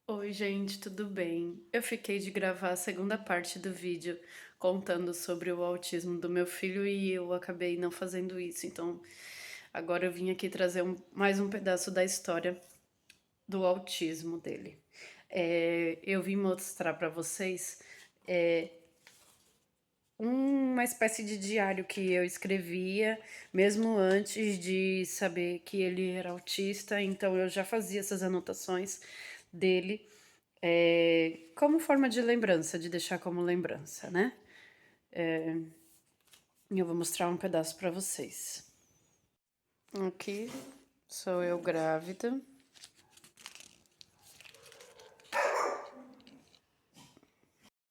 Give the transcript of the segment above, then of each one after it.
Oi, gente, tudo bem? Eu fiquei de gravar a segunda parte do vídeo contando sobre o autismo do meu filho e eu acabei não fazendo isso. Então, agora eu vim aqui trazer mais um pedaço da história do autismo dele. Eu vim mostrar para vocês é, uma espécie de diário que eu escrevia, mesmo antes de saber que ele era autista, então eu já fazia essas anotações dele, como forma de lembrança, de deixar como lembrança, né? E eu vou mostrar um pedaço para vocês. Aqui sou eu grávida.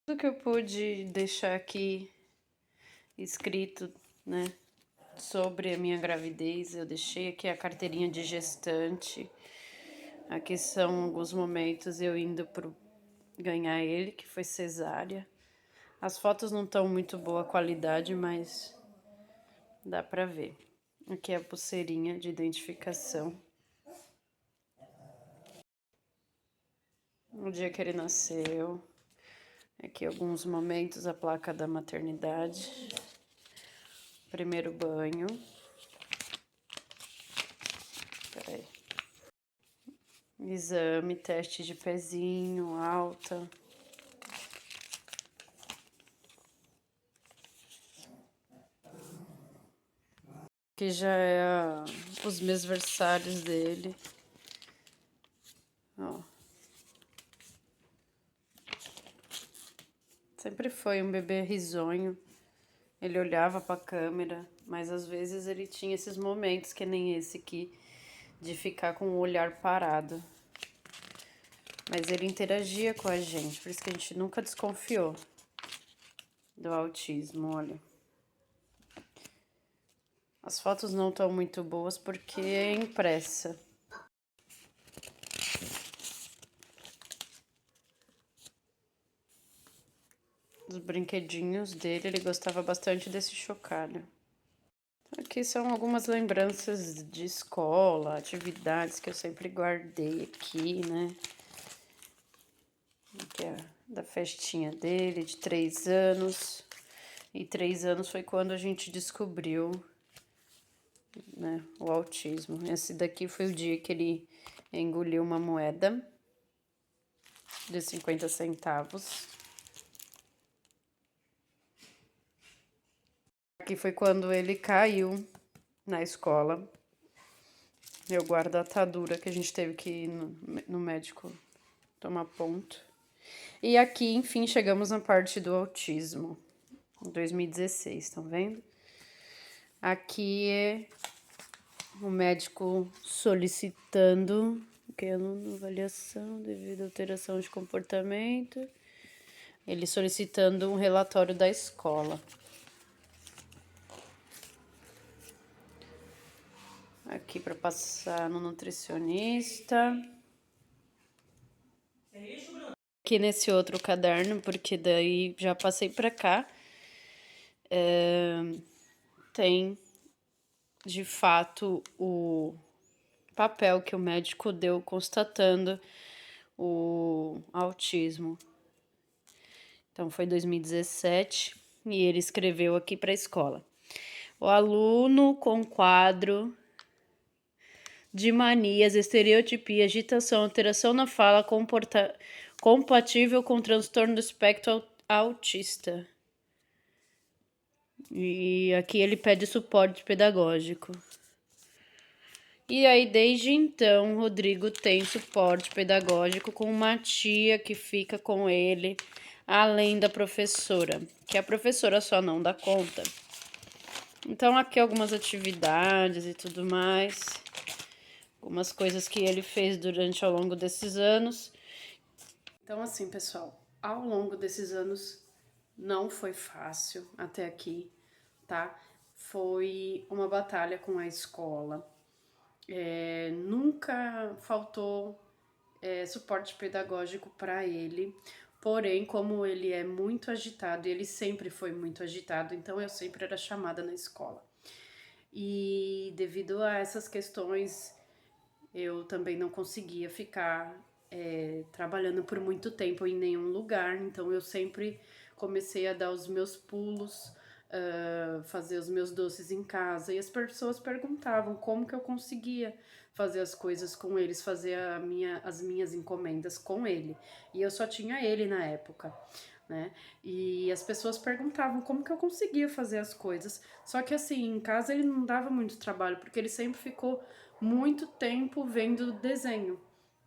Tudo que eu pude deixar aqui escrito, né, sobre a minha gravidez, eu deixei aqui a carteirinha de gestante. Aqui são alguns momentos eu indo pro ganhar ele, que foi cesárea. As fotos não estão muito boa qualidade, mas dá pra ver. Aqui é a pulseirinha de identificação. O dia que ele nasceu. Aqui alguns momentos, a placa da maternidade. Primeiro banho. Peraí. Exame, teste de pezinho, alta. Aqui já é os mêsversários dele. Ó. Sempre foi um bebê risonho. Ele olhava pra câmera, mas às vezes ele tinha esses momentos, que nem esse aqui, de ficar com o olhar parado. Mas ele interagia com a gente, por isso que a gente nunca desconfiou do autismo, olha. As fotos não estão muito boas porque é impressa. Os brinquedinhos dele, ele gostava bastante desse chocalho. Aqui são algumas lembranças de escola, atividades que eu sempre guardei aqui, né? Aqui é da festinha dele, de 3 anos. E 3 anos foi quando a gente descobriu, né, o autismo. Esse daqui foi o dia que ele engoliu uma moeda de 50 centavos. Aqui foi quando ele caiu na escola. Eu guardo a atadura que a gente teve que ir no médico tomar ponto. E aqui, enfim, chegamos na parte do autismo. 2016, estão vendo? Aqui é o médico solicitando que é avaliação devido à alteração de comportamento. Ele solicitando um relatório da escola. Aqui para passar no nutricionista. Aqui nesse outro caderno, porque daí já passei para cá. Tem de fato o papel que o médico deu constatando o autismo. Então foi 2017 e ele escreveu aqui para a escola: o aluno com quadro de manias, estereotipia, agitação, alteração na fala, compatível com transtorno do espectro autista. E aqui ele pede suporte pedagógico. E aí, desde então, Rodrigo tem suporte pedagógico com uma tia que fica com ele, além da professora, que a professora só não dá conta. Então, aqui algumas atividades e tudo mais, algumas coisas que ele fez durante ao longo desses anos. Então, assim, pessoal, ao longo desses anos não foi fácil até aqui, tá? Foi uma batalha com a escola. Nunca faltou suporte pedagógico para ele, porém, como ele é muito agitado, e ele sempre foi muito agitado, então eu sempre era chamada na escola. E devido a essas questões, eu também não conseguia ficar trabalhando por muito tempo em nenhum lugar, então eu sempre comecei a dar os meus pulos, fazer os meus doces em casa, e as pessoas perguntavam como que eu conseguia fazer as coisas com eles, fazer as minhas encomendas com ele, e eu só tinha ele na época, né? E as pessoas perguntavam como que eu conseguia fazer as coisas. Só que assim, em casa ele não dava muito trabalho, porque ele sempre ficou muito tempo vendo desenho,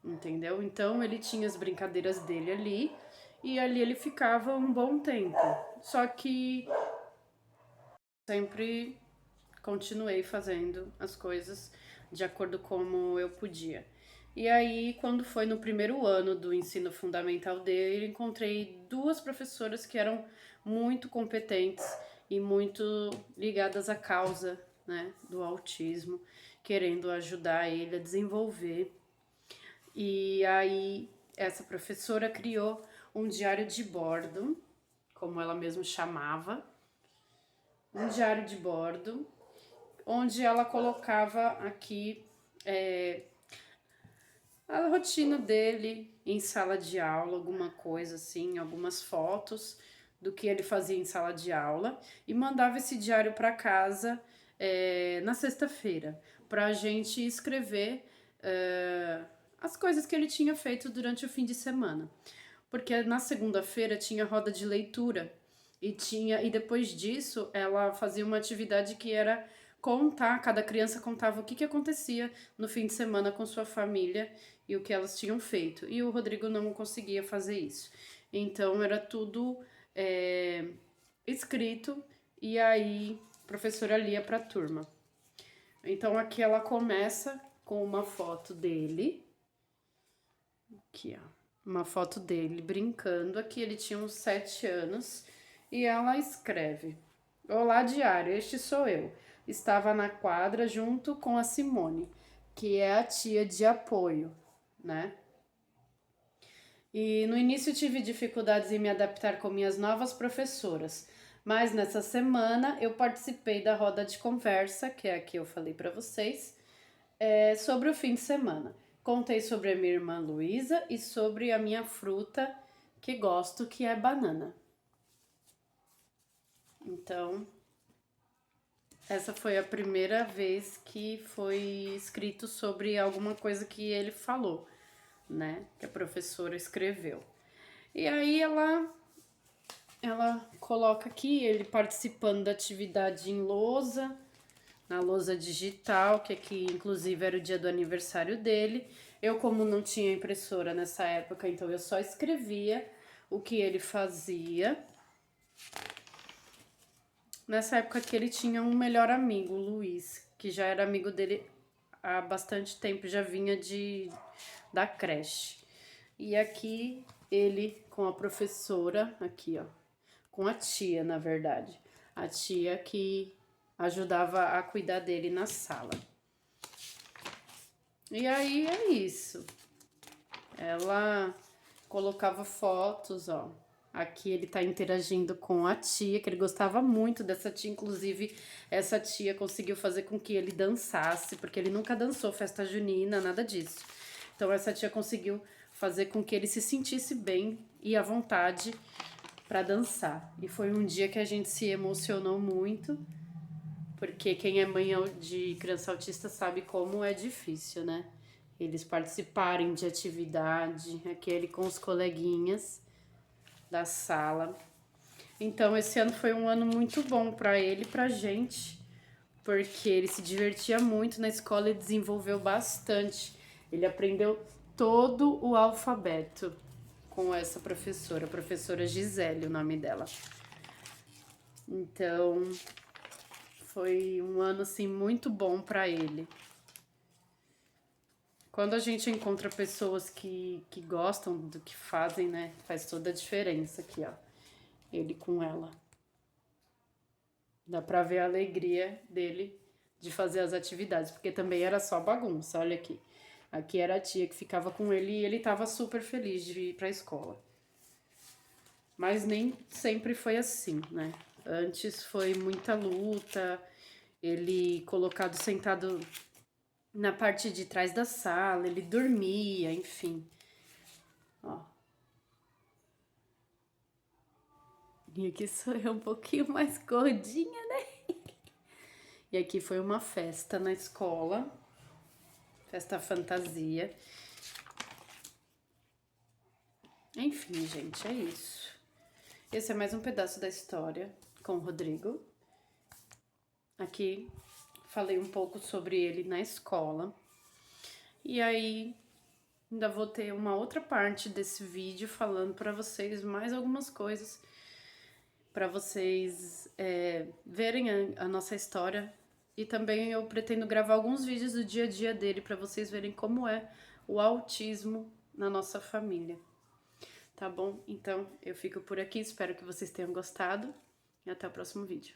entendeu? Então ele tinha as brincadeiras dele ali, e ali ele ficava um bom tempo. Só que sempre continuei fazendo as coisas de acordo como eu podia. E aí, quando foi no primeiro ano do ensino fundamental dele, encontrei duas professoras que eram muito competentes e muito ligadas à causa, né, do autismo, querendo ajudar ele a desenvolver. E aí, essa professora criou um diário de bordo, como ela mesma chamava, um diário de bordo, onde ela colocava aqui a rotina dele em sala de aula, alguma coisa assim, algumas fotos do que ele fazia em sala de aula, e mandava esse diário para casa na sexta-feira, para a gente escrever as coisas que ele tinha feito durante o fim de semana. Porque na segunda-feira tinha roda de leitura e depois disso ela fazia uma atividade que era contar, cada criança contava o que acontecia no fim de semana com sua família e o que elas tinham feito. E o Rodrigo não conseguia fazer isso. Então era tudo escrito e aí a professora lia para a turma. Então aqui ela começa com uma foto dele. Aqui, ó. Uma foto dele brincando. Aqui ele tinha uns 7 anos. E ela escreve: Olá, diário, este sou eu. Estava na quadra junto com a Simone, que é a tia de apoio, né? E no início tive dificuldades em me adaptar com minhas novas professoras, mas nessa semana eu participei da roda de conversa, que é a que eu falei para vocês, sobre o fim de semana. Contei sobre a minha irmã Luísa e sobre a minha fruta que gosto, que é banana. Então, essa foi a primeira vez que foi escrito sobre alguma coisa que ele falou, né? Que a professora escreveu. E aí ela coloca aqui ele participando da atividade em lousa, na lousa digital, que aqui inclusive era o dia do aniversário dele. Eu, como não tinha impressora nessa época, então eu só escrevia o que ele fazia. Nessa época que ele tinha um melhor amigo, o Luiz, que já era amigo dele há bastante tempo, já vinha da creche. E aqui ele com a professora, aqui ó, com a tia, na verdade. A tia que ajudava a cuidar dele na sala. E aí é isso. Ela colocava fotos, ó. Aqui ele tá interagindo com a tia, que ele gostava muito dessa tia. Inclusive, essa tia conseguiu fazer com que ele dançasse, porque ele nunca dançou festa junina, nada disso. Então, essa tia conseguiu fazer com que ele se sentisse bem e à vontade para dançar. E foi um dia que a gente se emocionou muito, porque quem é mãe de criança autista sabe como é difícil, né? Eles participarem de atividade, aquele com os coleguinhas da sala. Então, esse ano foi um ano muito bom para ele e pra gente, porque ele se divertia muito na escola e desenvolveu bastante. Ele aprendeu todo o alfabeto com essa professora, a professora Gisele, o nome dela. Então, foi um ano assim muito bom para ele. Quando a gente encontra pessoas que gostam do que fazem, né, faz toda a diferença aqui, ó. Ele com ela. Dá pra ver a alegria dele de fazer as atividades, porque também era só bagunça, olha aqui. Aqui era a tia que ficava com ele e ele tava super feliz de ir pra escola. Mas nem sempre foi assim, né? Antes foi muita luta, ele colocado sentado na parte de trás da sala, ele dormia, enfim. E aqui sou eu um pouquinho mais gordinha, né? E aqui foi uma festa na escola, festa fantasia. Enfim, gente, é isso. Esse é mais um pedaço da história com o Rodrigo. Aqui falei um pouco sobre ele na escola. E aí, ainda vou ter uma outra parte desse vídeo falando pra vocês mais algumas coisas, pra vocês verem a nossa história. E também eu pretendo gravar alguns vídeos do dia a dia dele pra vocês verem como é o autismo na nossa família. Tá bom? Então, eu fico por aqui, espero que vocês tenham gostado e até o próximo vídeo.